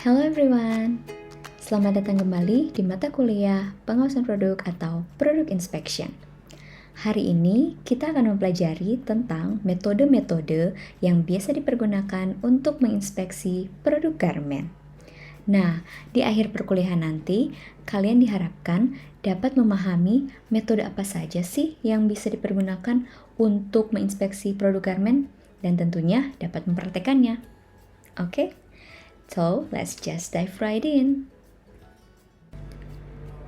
Hello everyone, selamat datang kembali di mata kuliah pengawasan produk atau Product Inspection. Hari ini kita akan mempelajari tentang metode-metode yang biasa dipergunakan untuk menginspeksi produk garment. Nah, di akhir perkuliahan nanti, kalian diharapkan dapat memahami metode apa saja sih yang bisa dipergunakan untuk menginspeksi produk garment dan tentunya dapat mempraktekannya. Oke? So, let's just dive right in.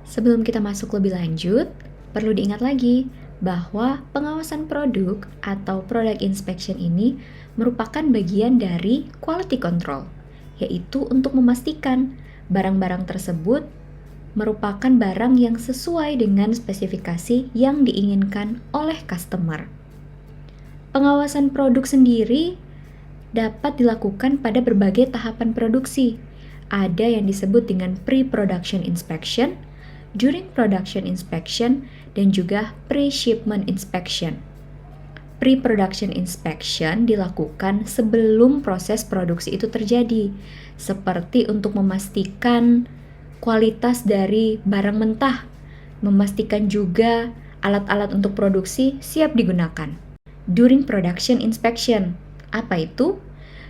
Sebelum kita masuk lebih lanjut, perlu diingat lagi bahwa pengawasan produk atau product inspection ini merupakan bagian dari quality control, yaitu untuk memastikan barang-barang tersebut merupakan barang yang sesuai dengan spesifikasi yang diinginkan oleh customer. Pengawasan produk sendiri dapat dilakukan pada berbagai tahapan produksi. Ada yang disebut dengan pre-production inspection, during production inspection, dan juga pre-shipment inspection. Pre-production inspection dilakukan sebelum proses produksi itu terjadi, seperti untuk memastikan kualitas dari barang mentah, memastikan juga alat-alat untuk produksi siap digunakan. During production inspection, apa itu?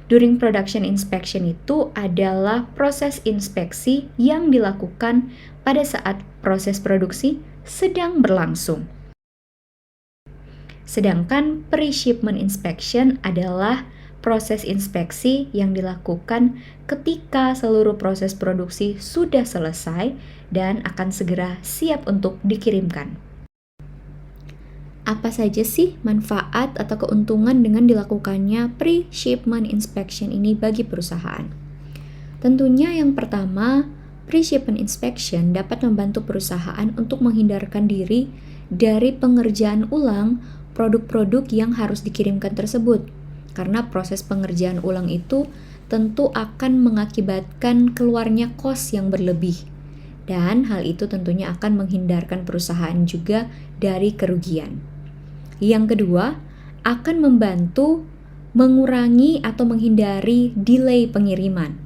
During production inspection itu adalah proses inspeksi yang dilakukan pada saat proses produksi sedang berlangsung. Sedangkan pre-shipment inspection adalah proses inspeksi yang dilakukan ketika seluruh proses produksi sudah selesai dan akan segera siap untuk dikirimkan. Apa saja sih manfaat atau keuntungan dengan dilakukannya pre-shipment inspection ini bagi perusahaan? Tentunya yang pertama, pre-shipment inspection dapat membantu perusahaan untuk menghindarkan diri dari pengerjaan ulang produk-produk yang harus dikirimkan tersebut. Karena proses pengerjaan ulang itu tentu akan mengakibatkan keluarnya kos yang berlebih. Dan hal itu tentunya akan menghindarkan perusahaan juga dari kerugian. Yang kedua, akan membantu mengurangi atau menghindari delay pengiriman.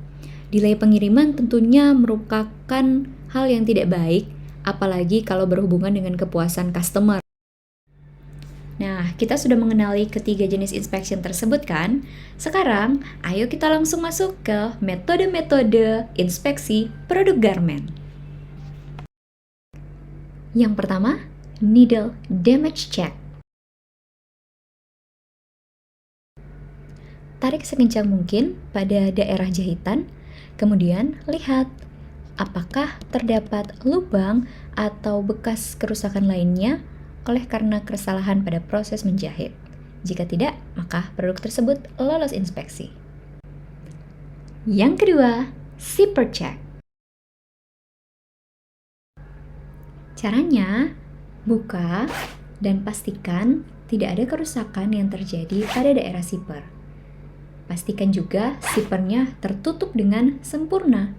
Delay pengiriman tentunya merupakan hal yang tidak baik, apalagi kalau berhubungan dengan kepuasan customer. Nah, kita sudah mengenali ketiga jenis inspection tersebut kan? Sekarang, ayo kita langsung masuk ke metode-metode inspeksi produk garment. Yang pertama, needle damage check. Tarik sekencang mungkin pada daerah jahitan, kemudian lihat apakah terdapat lubang atau bekas kerusakan lainnya oleh karena kesalahan pada proses menjahit. Jika tidak, maka produk tersebut lolos inspeksi. Yang kedua, zipper check. Caranya, buka dan pastikan tidak ada kerusakan yang terjadi pada daerah zipper. Pastikan juga zippernya tertutup dengan sempurna.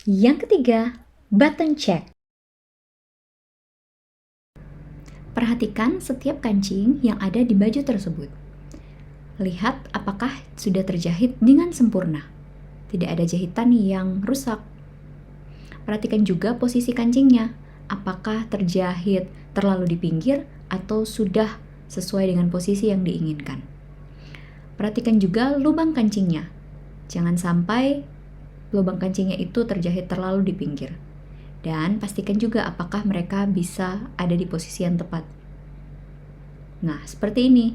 Yang ketiga, button check. Perhatikan setiap kancing yang ada di baju tersebut. Lihat apakah sudah terjahit dengan sempurna. Tidak ada jahitan yang rusak. Perhatikan juga posisi kancingnya. Apakah terjahit terlalu di pinggir atau sudah sesuai dengan posisi yang diinginkan. Perhatikan juga lubang kancingnya. Jangan sampai lubang kancingnya itu terjahit terlalu di pinggir. Dan pastikan juga apakah mereka bisa ada di posisi yang tepat. Nah, seperti ini.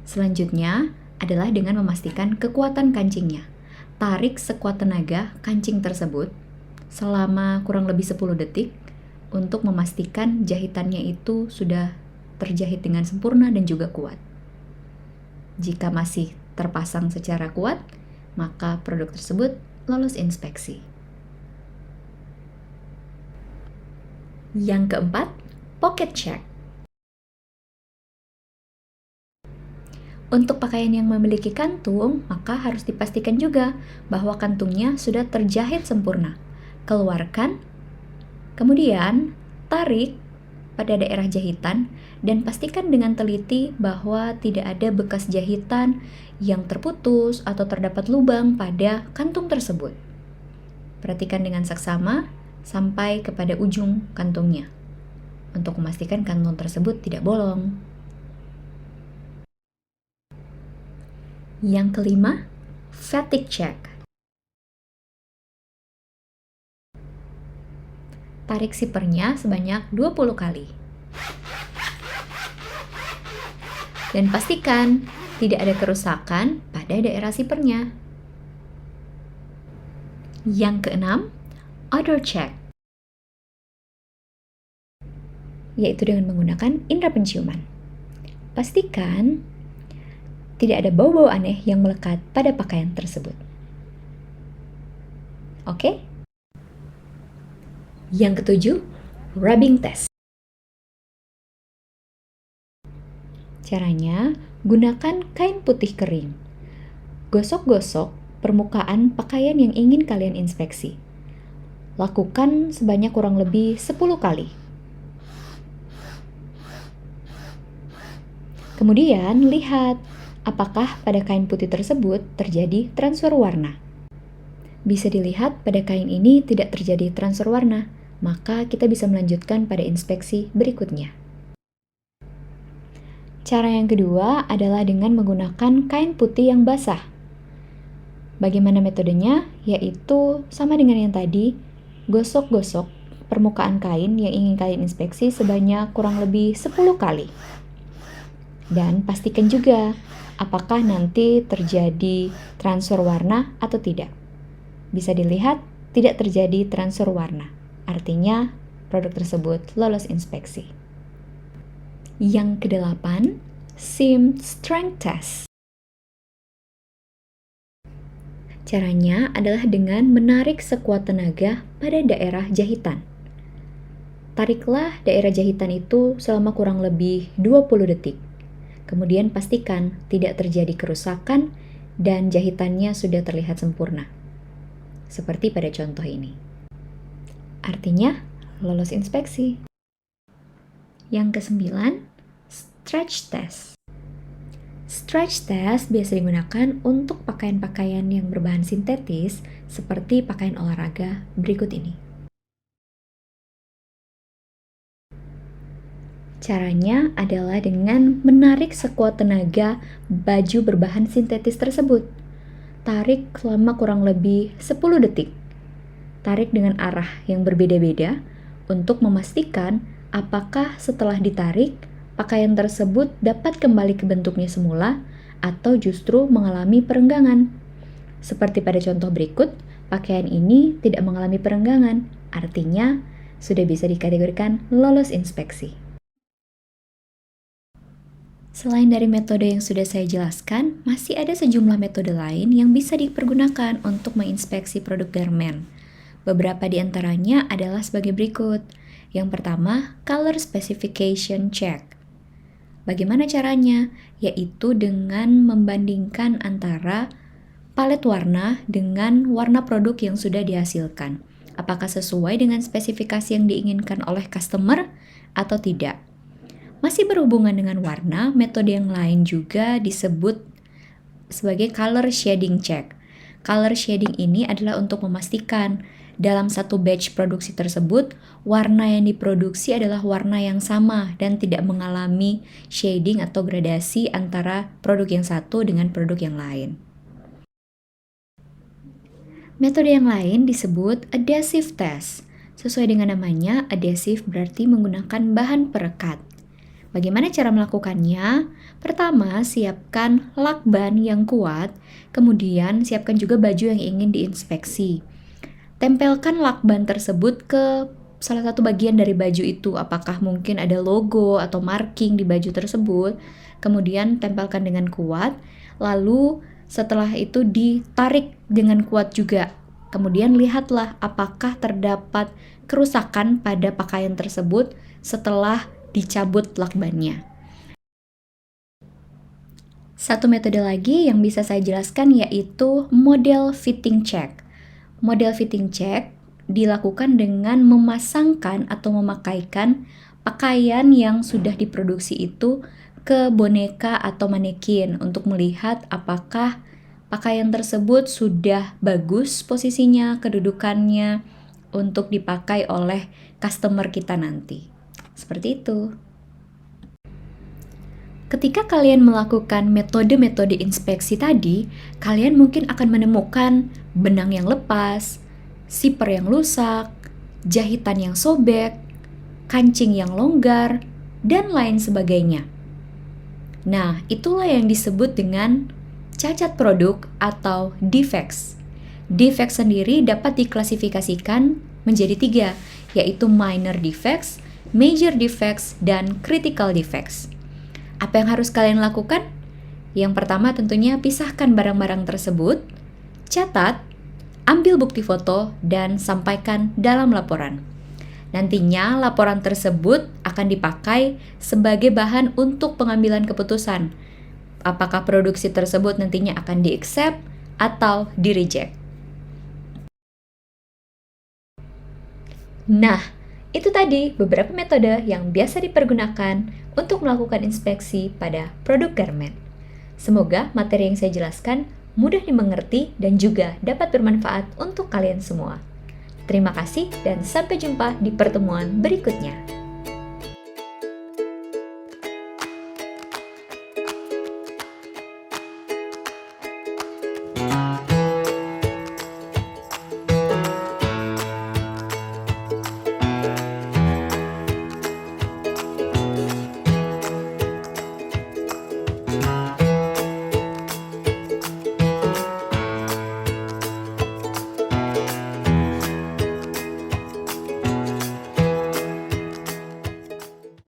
Selanjutnya adalah dengan memastikan kekuatan kancingnya. Tarik sekuat tenaga kancing tersebut selama kurang lebih 10 detik untuk memastikan jahitannya itu sudah terjahit dengan sempurna dan juga kuat. Jika masih terpasang secara kuat, maka produk tersebut lolos inspeksi. Yang keempat, pocket check. Untuk pakaian yang memiliki kantung, maka harus dipastikan juga bahwa kantungnya sudah terjahit sempurna. Keluarkan, kemudian tarik pada daerah jahitan dan pastikan dengan teliti bahwa tidak ada bekas jahitan yang terputus atau terdapat lubang pada kantung tersebut. Perhatikan dengan saksama sampai kepada ujung kantungnya untuk memastikan kantung tersebut tidak bolong. Yang kelima, fatigue check. Tarik sipernya sebanyak 20 kali. Dan pastikan tidak ada kerusakan pada daerah sipernya. Yang keenam, odor check, yaitu dengan menggunakan indera penciuman. Pastikan tidak ada bau-bau aneh yang melekat pada pakaian tersebut. Oke? Yang ketujuh, rubbing test. Caranya, gunakan kain putih kering. Gosok-gosok permukaan pakaian yang ingin kalian inspeksi. Lakukan sebanyak kurang lebih 10 kali. Kemudian, lihat apakah pada kain putih tersebut terjadi transfer warna. Bisa dilihat pada kain ini tidak terjadi transfer warna, maka kita bisa melanjutkan pada inspeksi berikutnya. Cara yang kedua adalah dengan menggunakan kain putih yang basah. Bagaimana metodenya? Yaitu sama dengan yang tadi, gosok-gosok permukaan kain yang ingin kalian inspeksi sebanyak kurang lebih 10 kali. Dan pastikan juga apakah nanti terjadi transfer warna atau tidak. Bisa dilihat tidak terjadi transfer warna, artinya produk tersebut lolos inspeksi. Yang kedelapan, seam strength test. Caranya adalah dengan menarik sekuat tenaga pada daerah jahitan. Tariklah daerah jahitan itu selama kurang lebih 20 detik. Kemudian pastikan tidak terjadi kerusakan dan jahitannya sudah terlihat sempurna. Seperti pada contoh ini. Artinya, lolos inspeksi. Yang kesembilan, stretch test. Stretch test biasa digunakan untuk pakaian-pakaian yang berbahan sintetis seperti pakaian olahraga berikut ini. Caranya adalah dengan menarik sekuat tenaga baju berbahan sintetis tersebut. Tarik selama kurang lebih 10 detik. Tarik dengan arah yang berbeda-beda untuk memastikan apakah setelah ditarik, pakaian tersebut dapat kembali ke bentuknya semula atau justru mengalami perenggangan. Seperti pada contoh berikut, pakaian ini tidak mengalami perenggangan, artinya sudah bisa dikategorikan lolos inspeksi. Selain dari metode yang sudah saya jelaskan, masih ada sejumlah metode lain yang bisa dipergunakan untuk menginspeksi produk garment. Beberapa di antaranya adalah sebagai berikut. Yang pertama, color specification check. Bagaimana caranya? Yaitu dengan membandingkan antara palet warna dengan warna produk yang sudah dihasilkan. Apakah sesuai dengan spesifikasi yang diinginkan oleh customer atau tidak? Masih berhubungan dengan warna, metode yang lain juga disebut sebagai color shading check. Color shading ini adalah untuk memastikan dalam satu batch produksi tersebut, warna yang diproduksi adalah warna yang sama dan tidak mengalami shading atau gradasi antara produk yang satu dengan produk yang lain. Metode yang lain disebut adhesive test. Sesuai dengan namanya, adhesive berarti menggunakan bahan perekat. Bagaimana cara melakukannya? Pertama, siapkan lakban yang kuat, kemudian siapkan juga baju yang ingin diinspeksi. Tempelkan lakban tersebut ke salah satu bagian dari baju itu, apakah mungkin ada logo atau marking di baju tersebut. Kemudian tempelkan dengan kuat, lalu setelah itu ditarik dengan kuat juga. Kemudian lihatlah apakah terdapat kerusakan pada pakaian tersebut setelah dicabut lakbannya. Satu metode lagi yang bisa saya jelaskan yaitu model fitting check. Model fitting check dilakukan dengan memasangkan atau memakaikan pakaian yang sudah diproduksi itu ke boneka atau manekin untuk melihat apakah pakaian tersebut sudah bagus posisinya, kedudukannya untuk dipakai oleh customer kita nanti. Seperti itu. Ketika kalian melakukan metode-metode inspeksi tadi, kalian mungkin akan menemukan benang yang lepas, zipper yang rusak, jahitan yang sobek, kancing yang longgar, dan lain sebagainya. Nah, itulah yang disebut dengan cacat produk atau defects. Defects sendiri dapat diklasifikasikan menjadi 3, yaitu minor defects, major defects, dan critical defects. Apa yang harus kalian lakukan? Yang pertama tentunya pisahkan barang-barang tersebut, catat, ambil bukti foto, dan sampaikan dalam laporan. Nantinya laporan tersebut akan dipakai sebagai bahan untuk pengambilan keputusan. Apakah produksi tersebut nantinya akan di-accept atau di-reject. Nah, itu tadi beberapa metode yang biasa dipergunakan untuk melakukan inspeksi pada produk garment. Semoga materi yang saya jelaskan mudah dimengerti dan juga dapat bermanfaat untuk kalian semua. Terima kasih dan sampai jumpa di pertemuan berikutnya.